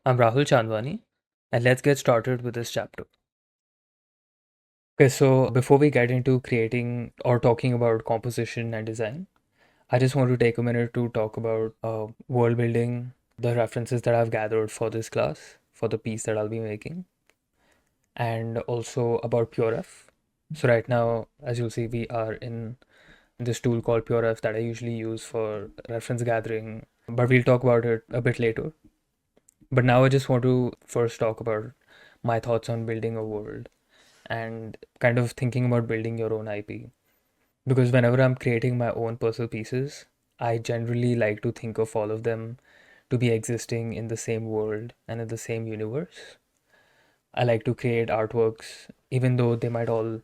I'm Rahul Chandwani, and let's get started with this chapter. Okay, so before we get into creating or talking about composition and design, I just want to take a minute to talk about world building, the references that I've gathered for this class, for the piece that I'll be making, and also about PureF. So, right now, as you'll see, we are in this tool called PureF that I usually use for reference gathering, but we'll talk about it a bit later. But now I just want to first talk about my thoughts on building a world and kind of thinking about building your own IP. Because whenever I'm creating my own puzzle pieces, I generally like to think of all of them to be existing in the same world and in the same universe. I like to create artworks, even though they might all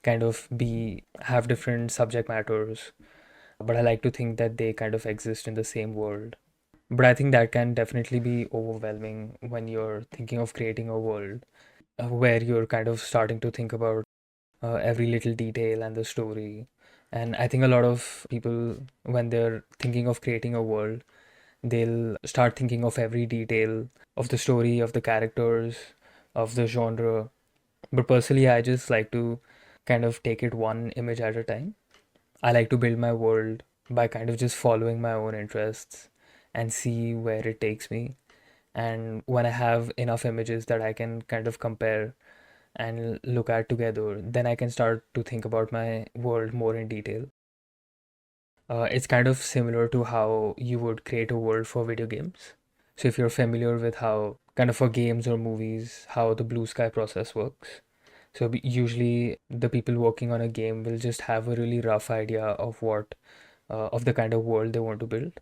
kind of be have different subject matters, but I like to think that they kind of exist in the same world. But I think that can definitely be overwhelming when you're thinking of creating a world where you're kind of starting to think about every little detail and the story. And I think a lot of people, when they're thinking of creating a world, they'll start thinking of every detail of the story, of the characters, of the genre. But personally, I just like to kind of take it one image at a time. I like to build my world by kind of just following my own interests and see where it takes me. And when I have enough images that I can kind of compare and look at together, then I can start to think about my world more in detail. It's kind of similar to how you would create a world for video games. So if you're familiar with how kind of for games or movies, how the blue sky process works. So usually the people working on a game will just have a really rough idea of of the kind of world they want to build.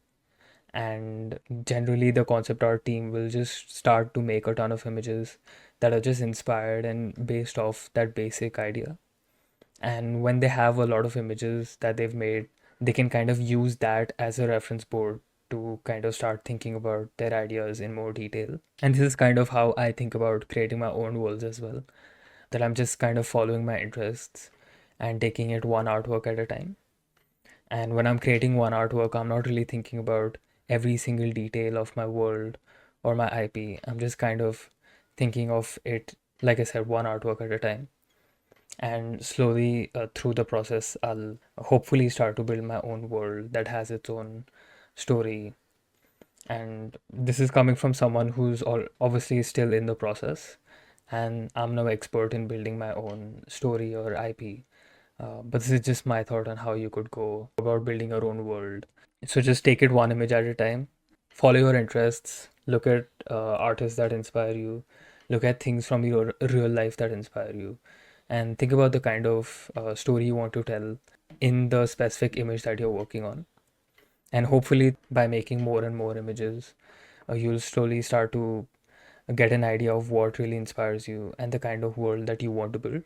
And generally the concept art team will just start to make a ton of images that are just inspired and based off that basic idea. And when they have a lot of images that they've made, they can kind of use that as a reference board to kind of start thinking about their ideas in more detail. And this is kind of how I think about creating my own worlds as well, that I'm just kind of following my interests and taking it one artwork at a time. And when I'm creating one artwork, I'm not really thinking about every single detail of my world or my IP. I'm just kind of thinking of it, like I said, one artwork at a time. And slowly through the process, I'll hopefully start to build my own world that has its own story. And this is coming from someone who's obviously still in the process. And I'm no expert in building my own story or IP. But this is just my thought on how you could go about building your own world. So just take it one image at a time, follow your interests, look at artists that inspire you, look at things from your real life that inspire you, and think about the kind of story you want to tell in the specific image that you're working on. And hopefully, by making more and more images, you'll slowly start to get an idea of what really inspires you and the kind of world that you want to build.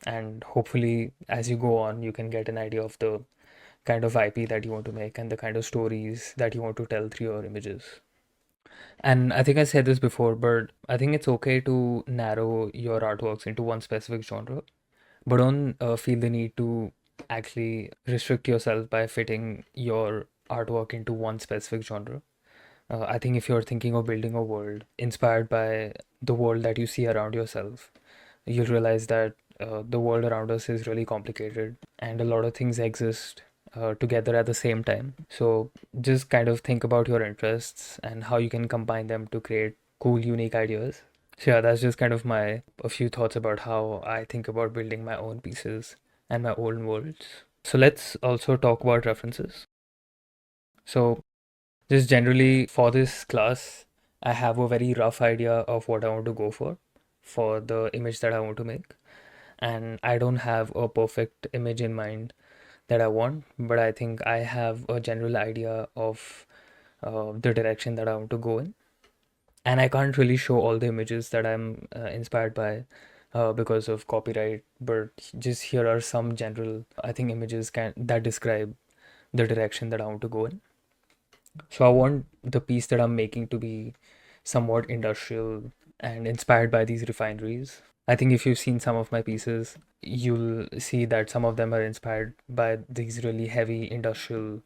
And hopefully, as you go on, you can get an idea of the kind of IP that you want to make and the kind of stories that you want to tell through your images. And I think I said this before, but I think it's okay to narrow your artworks into one specific genre, but don't feel the need to actually restrict yourself by fitting your artwork into one specific genre. I think if you're thinking of building a world inspired by the world that you see around yourself, you'll realize that the world around us is really complicated and a lot of things exist together at the same time. So just kind of think about your interests and how you can combine them to create cool, unique ideas. So yeah, that's just kind of my a few thoughts about how I think about building my own pieces and my own worlds. So let's also talk about references. So just generally for this class, I have a very rough idea of what I want to go for the image that I want to make. And I don't have a perfect image in mind that I want, but I think I have a general idea of the direction that I want to go in. And I can't really show all the images that I'm inspired by because of copyright, but just here are some general, I think, images that describe the direction that I want to go in. So I want the piece that I'm making to be somewhat industrial and inspired by these refineries. I think if you've seen some of my pieces, you'll see that some of them are inspired by these really heavy industrial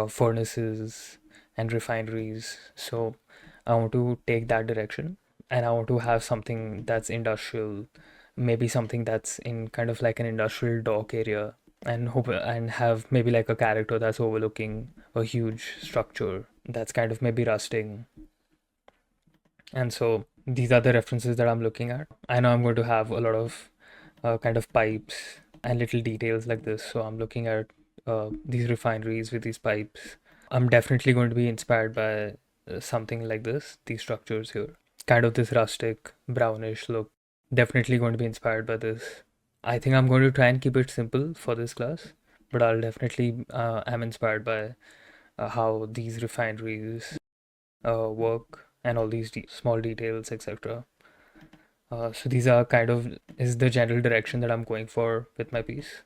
furnaces and refineries. So I want to take that direction, and I want to have something that's industrial, maybe something that's in kind of like an industrial dock area, and have maybe like a character that's overlooking a huge structure that's kind of maybe rusting. And so these are the references that I'm looking at. I know I'm going to have a lot of kind of pipes and little details like this. So I'm looking at these refineries with these pipes. I'm definitely going to be inspired by something like this, these structures here. Kind of this rustic, brownish look. Definitely going to be inspired by this. I think I'm going to try and keep it simple for this class, but I'll definitely am inspired by how these refineries work and all these small details, etc. So these are kind of is the general direction that I'm going for with my piece.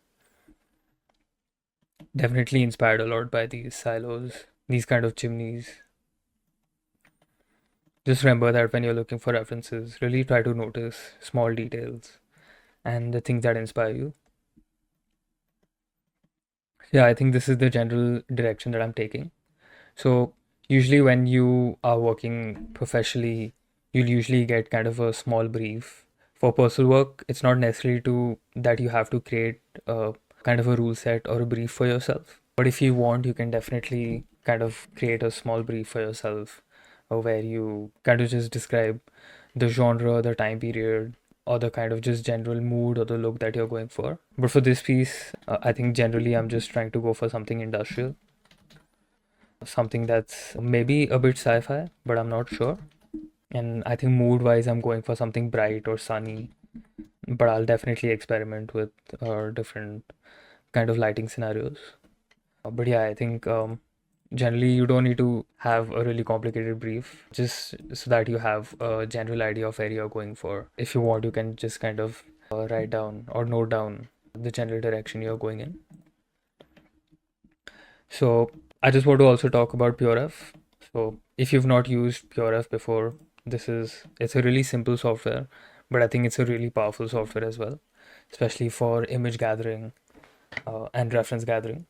Definitely inspired a lot by these silos, these kind of chimneys. Just remember that when you're looking for references, really try to notice small details and the things that inspire you. Yeah, I think this is the general direction that I'm taking. So usually when you are working professionally, you'll usually get kind of a small brief. For personal work, it's not necessarily to that you have to create a kind of a rule set or a brief for yourself. But if you want, you can definitely kind of create a small brief for yourself where you kind of just describe the genre, the time period, or the kind of just general mood or the look that you're going for. But for this piece, I think generally I'm just trying to go for something industrial, something that's maybe a bit sci-fi, but I'm not sure. And I think mood-wise, I'm going for something bright or sunny, but I'll definitely experiment with different kind of lighting scenarios. But yeah, I think generally you don't need to have a really complicated brief, just so that you have a general idea of where you're going for. If you want, you can just kind of write down or note down the general direction you're going in. So I just want to also talk about PureF. So if you've not used PureF before, it's a really simple software, but I think it's a really powerful software as well, especially for image gathering and reference gathering.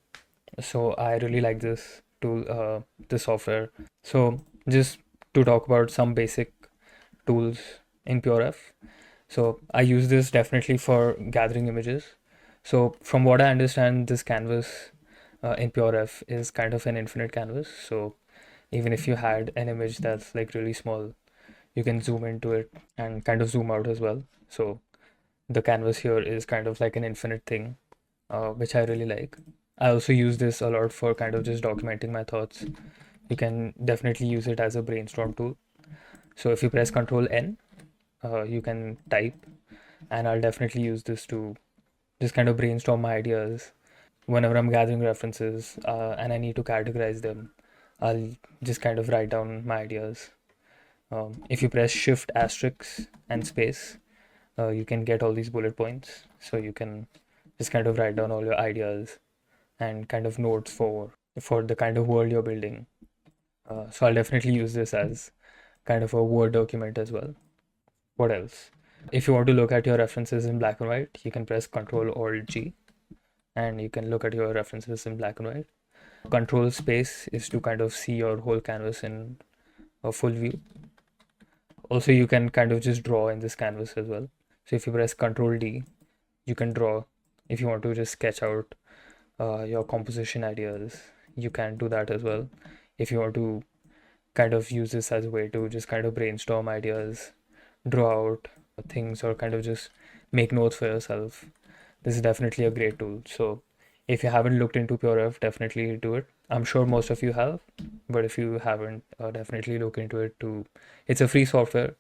So I really like this tool, this software. So just to talk about some basic tools in PureF. So I use this definitely for gathering images. So from what I understand, this canvas in PureF is kind of an infinite canvas. So even if you had an image that's like really small, you can zoom into it and kind of zoom out as well. So the canvas here is kind of like an infinite thing, which I really like. I also use this a lot for kind of just documenting my thoughts. You can definitely use it as a brainstorm tool. So if you press Control N, you can type, and I'll definitely use this to just kind of brainstorm my ideas whenever I'm gathering references and I need to categorize them. I'll just kind of write down my ideas. If you press Shift asterisk and space, you can get all these bullet points. So you can just kind of write down all your ideas and kind of notes for the kind of world you're building. So I'll definitely use this as kind of a Word document as well. What else? If you want to look at your references in black and white, you can press Control Alt G and you can look at your references in black and white. Control space is to kind of see your whole canvas in a full view. Also, you can kind of just draw in this canvas as well. So if you press Control D, you can draw. If you want to just sketch out your composition ideas, you can do that as well. If you want to kind of use this as a way to just kind of brainstorm ideas, draw out things, or kind of just make notes for yourself, this is definitely a great tool. So if you haven't looked into PureF, definitely do it. I'm sure most of you have, but if you haven't, definitely look into it too. It's a free software,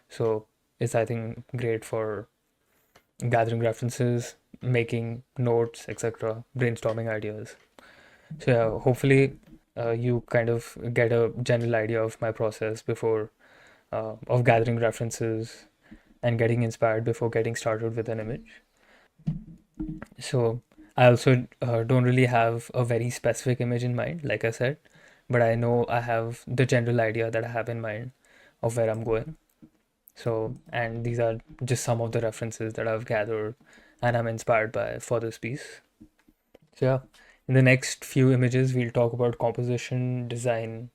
so it's, I think, great for gathering references, making notes, etc., brainstorming ideas. So yeah, hopefully you kind of get a general idea of my process before of gathering references and getting inspired before getting started with an image. So I also don't really have a very specific image in mind, like I said, but I know I have the general idea that I have in mind of where I'm going. So, and these are just some of the references that I've gathered and I'm inspired by for this piece. So, yeah, in the next few images, we'll talk about composition, design,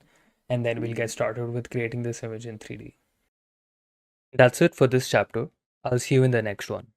and then we'll get started with creating this image in 3D. That's it for this chapter. I'll see you in the next one.